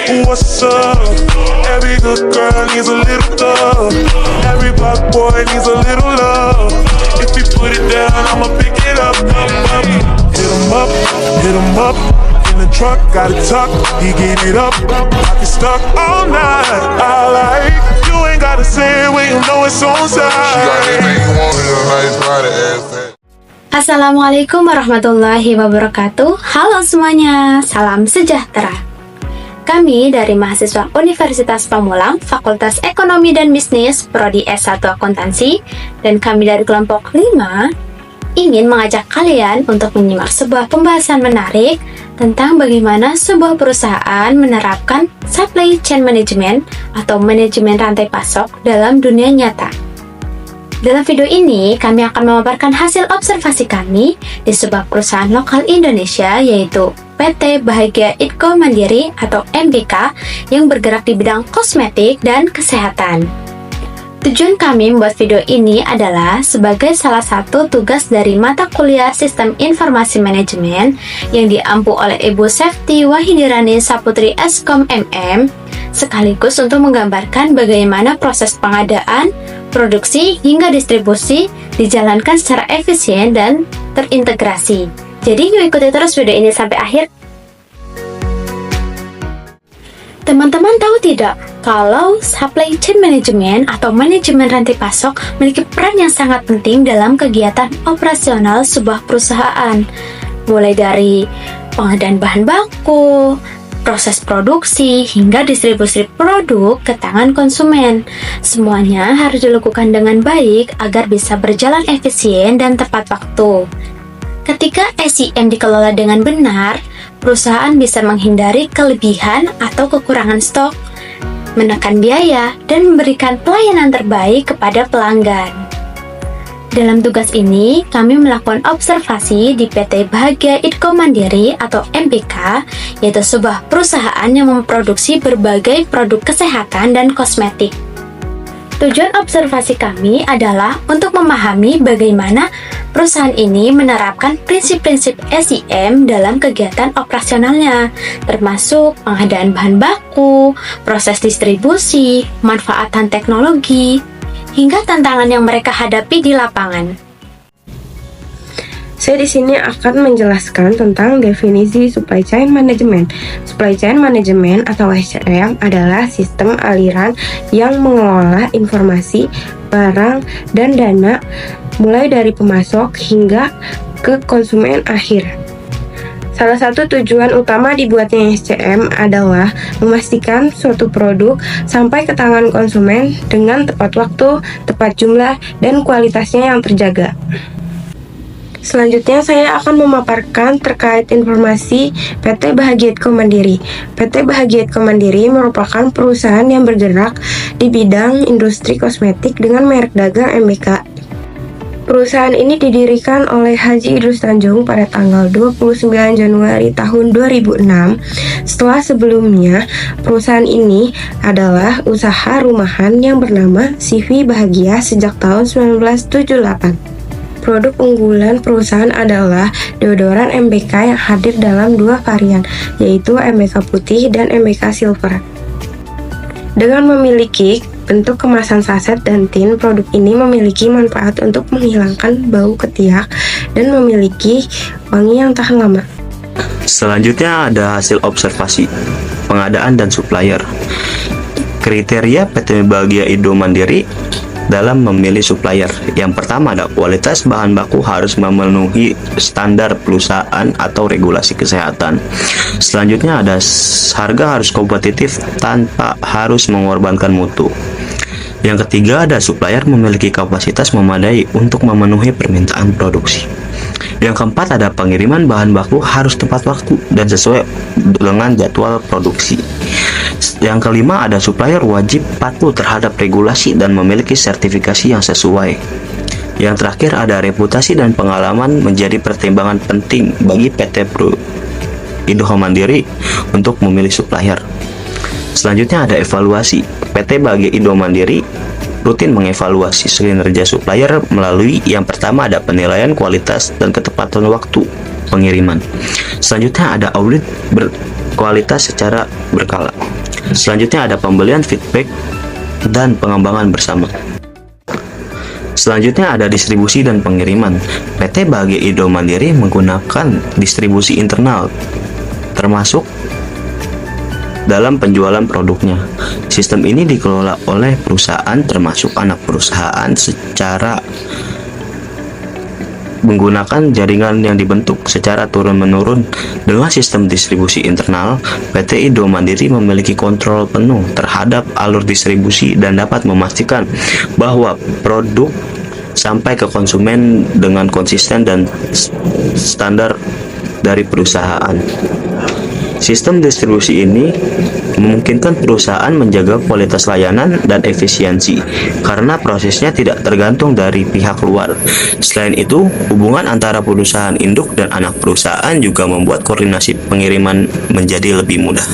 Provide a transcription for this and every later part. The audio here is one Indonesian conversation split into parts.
What's up? Every good girl needs a little love. Every black boy needs a little love. If you put it down, I'ma pick it up, up, up. Hit 'em up. In the truck, got a tuck. He gave it up. I get stuck all night. I like you ain't gotta say it when you know it's on side. She got anything you want in a nice body ass fat. Assalamualaikum warahmatullahi wabarakatuh. Halo semuanya, salam sejahtera. Kami dari mahasiswa Universitas Pamulang, Fakultas Ekonomi dan Bisnis, Prodi S1 Akuntansi, dan kami dari kelompok 5 ingin mengajak kalian untuk menyimak sebuah pembahasan menarik tentang bagaimana sebuah perusahaan menerapkan supply chain management atau manajemen rantai pasok dalam dunia nyata. Dalam video ini, kami akan memaparkan hasil observasi kami di sebuah perusahaan lokal Indonesia, yaitu PT Bahagia Idco Mandiri atau MBK yang bergerak di bidang kosmetik dan kesehatan. Tujuan kami membuat video ini adalah sebagai salah satu tugas dari mata kuliah Sistem Informasi Manajemen yang diampu oleh Ibu Sefti Wahidirani Saputri Eskom MM, sekaligus untuk menggambarkan bagaimana proses pengadaan, produksi, hingga distribusi dijalankan secara efisien dan terintegrasi. Jadi yuk ikuti terus video ini sampai akhir. Teman-teman tahu tidak kalau supply chain management atau manajemen rantai pasok memiliki peran yang sangat penting dalam kegiatan operasional sebuah perusahaan, mulai dari pengadaan bahan baku, proses produksi, hingga distribusi produk ke tangan konsumen. Semuanya harus dilakukan dengan baik agar bisa berjalan efisien dan tepat waktu. Ketika SIM dikelola dengan benar, perusahaan bisa menghindari kelebihan atau kekurangan stok, menekan biaya, dan memberikan pelayanan terbaik kepada pelanggan. Dalam tugas ini, kami melakukan observasi di PT Bahagia Idco Mandiri atau MBK, yaitu sebuah perusahaan yang memproduksi berbagai produk kesehatan dan kosmetik. Tujuan observasi kami adalah untuk memahami bagaimana perusahaan ini menerapkan prinsip-prinsip SIM dalam kegiatan operasionalnya, termasuk pengadaan bahan baku, proses distribusi, manfaatan teknologi, hingga tantangan yang mereka hadapi di lapangan. Saya di sini akan menjelaskan tentang definisi supply chain management. Supply chain management atau SCM adalah sistem aliran yang mengelola informasi, barang, dan dana mulai dari pemasok hingga ke konsumen akhir. Salah satu tujuan utama dibuatnya SCM adalah memastikan suatu produk sampai ke tangan konsumen dengan tepat waktu, tepat jumlah, dan kualitasnya yang terjaga. Selanjutnya saya akan memaparkan terkait informasi PT Bahagia Idco Mandiri. PT Bahagia Idco Mandiri merupakan perusahaan yang bergerak di bidang industri kosmetik dengan merek dagang MBK. Perusahaan ini didirikan oleh Haji Idrus Tanjung pada tanggal 29 Januari tahun 2006. Setelah sebelumnya, perusahaan ini adalah usaha rumahan yang bernama CV Bahagia sejak tahun 1978. Produk unggulan perusahaan adalah deodoran MBK yang hadir dalam dua varian, yaitu MBK putih dan MBK silver. Dengan memiliki bentuk kemasan saset dan tin, produk ini memiliki manfaat untuk menghilangkan bau ketiak dan memiliki wangi yang tahan lama. Selanjutnya ada hasil observasi, pengadaan dan supplier. Kriteria PT Bahagia Idco Mandiri dalam memilih supplier. Yang pertama ada kualitas bahan baku harus memenuhi standar perusahaan atau regulasi kesehatan. Selanjutnya ada harga harus kompetitif tanpa harus mengorbankan mutu. Yang ketiga ada supplier memiliki kapasitas memadai untuk memenuhi permintaan produksi. Yang keempat ada pengiriman bahan baku harus tepat waktu dan sesuai dengan jadwal produksi. Yang kelima ada supplier wajib patuh terhadap regulasi dan memiliki sertifikasi yang sesuai. Yang terakhir ada reputasi dan pengalaman menjadi pertimbangan penting bagi PT Idco Mandiri untuk memilih supplier. Selanjutnya ada evaluasi. PT Bahagia Idco Mandiri rutin mengevaluasi kinerja supplier melalui yang pertama ada penilaian kualitas dan ketepatan waktu pengiriman. Selanjutnya ada audit kualitas secara berkala. Selanjutnya ada pembelian, feedback, dan pengembangan bersama. Selanjutnya ada distribusi dan pengiriman. PT Bahagia Indo Mandiri menggunakan distribusi internal, termasuk dalam penjualan produknya. Sistem ini dikelola oleh perusahaan termasuk anak perusahaan secara menggunakan jaringan yang dibentuk secara turun-menurun. Dengan sistem distribusi internal, PT Indo Mandiri memiliki kontrol penuh terhadap alur distribusi dan dapat memastikan bahwa produk sampai ke konsumen dengan konsisten dan standar dari perusahaan. Sistem distribusi ini memungkinkan perusahaan menjaga kualitas layanan dan efisiensi karena prosesnya tidak tergantung dari pihak luar. Selain itu, hubungan antara perusahaan induk dan anak perusahaan juga membuat koordinasi pengiriman menjadi lebih mudah.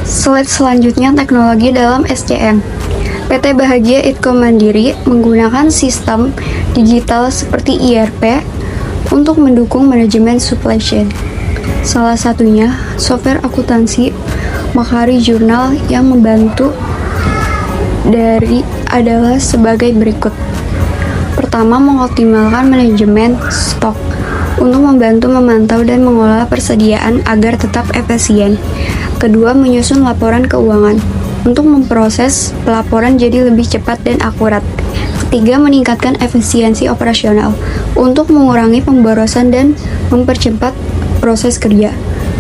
Slide selanjutnya teknologi dalam SCM. PT Bahagia Idco Mandiri menggunakan sistem digital seperti ERP untuk mendukung manajemen supply chain. Salah satunya software akuntansi Makari Jurnal yang membantu adalah sebagai berikut. Pertama, mengoptimalkan manajemen stok untuk membantu memantau dan mengelola persediaan agar tetap efisien. Kedua, menyusun laporan keuangan untuk memproses pelaporan jadi lebih cepat dan akurat. Ketiga, meningkatkan efisiensi operasional untuk mengurangi pemborosan dan mempercepat proses kerja.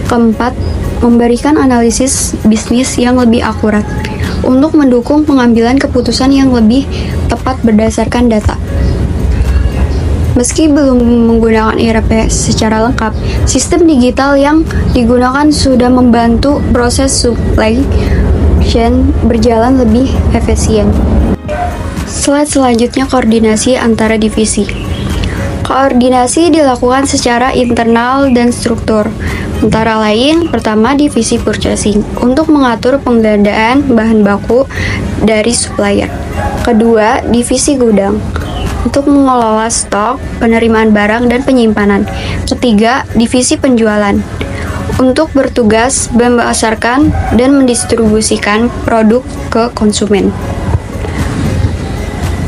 Keempat, memberikan analisis bisnis yang lebih akurat untuk mendukung pengambilan keputusan yang lebih tepat berdasarkan data. Meski belum menggunakan ERP secara lengkap, sistem digital yang digunakan sudah membantu proses supply chain berjalan lebih efisien. Slide selanjutnya koordinasi antara divisi. Koordinasi dilakukan secara internal dan struktur. Antara lain, pertama divisi purchasing untuk mengatur penggandaan bahan baku dari supplier. Kedua, divisi gudang untuk mengelola stok, penerimaan barang, dan penyimpanan. Ketiga, divisi penjualan untuk bertugas memasarkan dan mendistribusikan produk ke konsumen.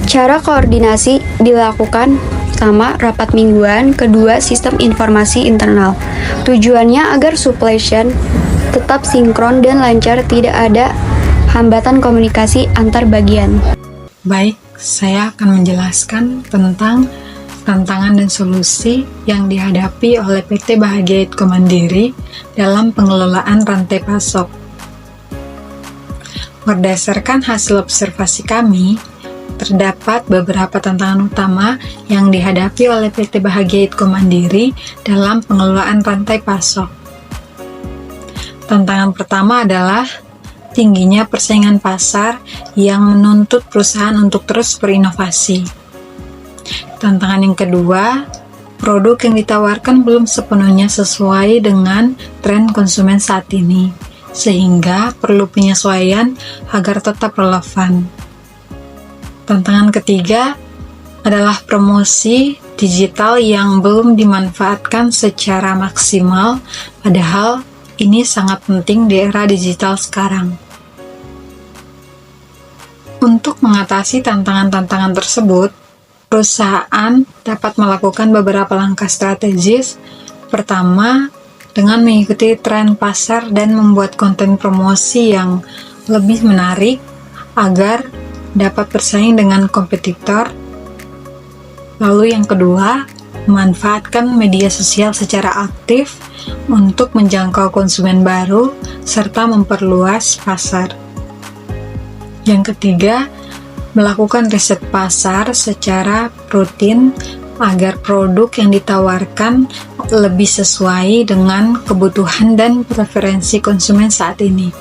Cara koordinasi dilakukan: pertama, rapat mingguan. Kedua, sistem informasi internal. Tujuannya agar supply chain tetap sinkron dan lancar, tidak ada hambatan komunikasi antar bagian. Baik, saya akan menjelaskan tentang tantangan dan solusi yang dihadapi oleh PT Bahagia Idco Mandiri dalam pengelolaan rantai pasok. Berdasarkan hasil observasi kami, terdapat beberapa tantangan utama yang dihadapi oleh PT Bahagia Idco Mandiri dalam pengelolaan rantai pasok. Tantangan pertama adalah tingginya persaingan pasar yang menuntut perusahaan untuk terus berinovasi. Tantangan yang kedua, produk yang ditawarkan belum sepenuhnya sesuai dengan tren konsumen saat ini, sehingga perlu penyesuaian agar tetap relevan. Tantangan ketiga adalah promosi digital yang belum dimanfaatkan secara maksimal, padahal ini sangat penting di era digital sekarang. Untuk mengatasi tantangan-tantangan tersebut, perusahaan dapat melakukan beberapa langkah strategis. Pertama, dengan mengikuti tren pasar dan membuat konten promosi yang lebih menarik agar dapat bersaing dengan kompetitor. Lalu yang kedua, memanfaatkan media sosial secara aktif untuk menjangkau konsumen baru serta memperluas pasar. Yang ketiga, melakukan riset pasar secara rutin agar produk yang ditawarkan lebih sesuai dengan kebutuhan dan preferensi konsumen saat ini.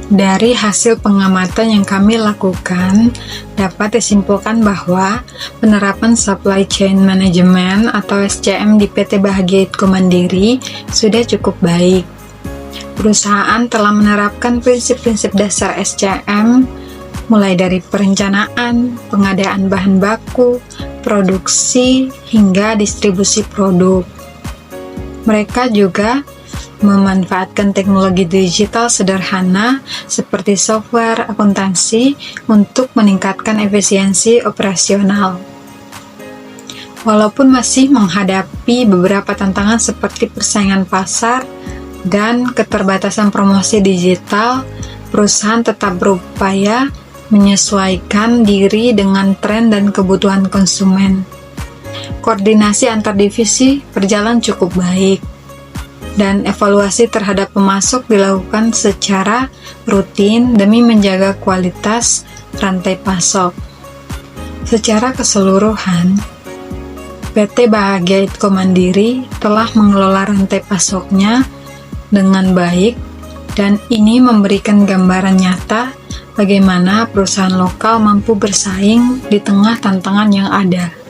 Dari hasil pengamatan yang kami lakukan, dapat disimpulkan bahwa penerapan Supply Chain Management atau SCM di PT Bahagia Idco Mandiri sudah cukup baik. Perusahaan telah menerapkan prinsip-prinsip dasar SCM, mulai dari perencanaan, pengadaan bahan baku, produksi, hingga distribusi produk. Mereka juga memanfaatkan teknologi digital sederhana seperti software akuntansi untuk meningkatkan efisiensi operasional. Walaupun masih menghadapi beberapa tantangan seperti persaingan pasar dan keterbatasan promosi digital, perusahaan tetap berupaya menyesuaikan diri dengan tren dan kebutuhan konsumen. Koordinasi antar divisi berjalan cukup baik, dan evaluasi terhadap pemasok dilakukan secara rutin demi menjaga kualitas rantai pasok. Secara keseluruhan, PT Bahagia Idco Mandiri telah mengelola rantai pasoknya dengan baik, dan ini memberikan gambaran nyata bagaimana perusahaan lokal mampu bersaing di tengah tantangan yang ada.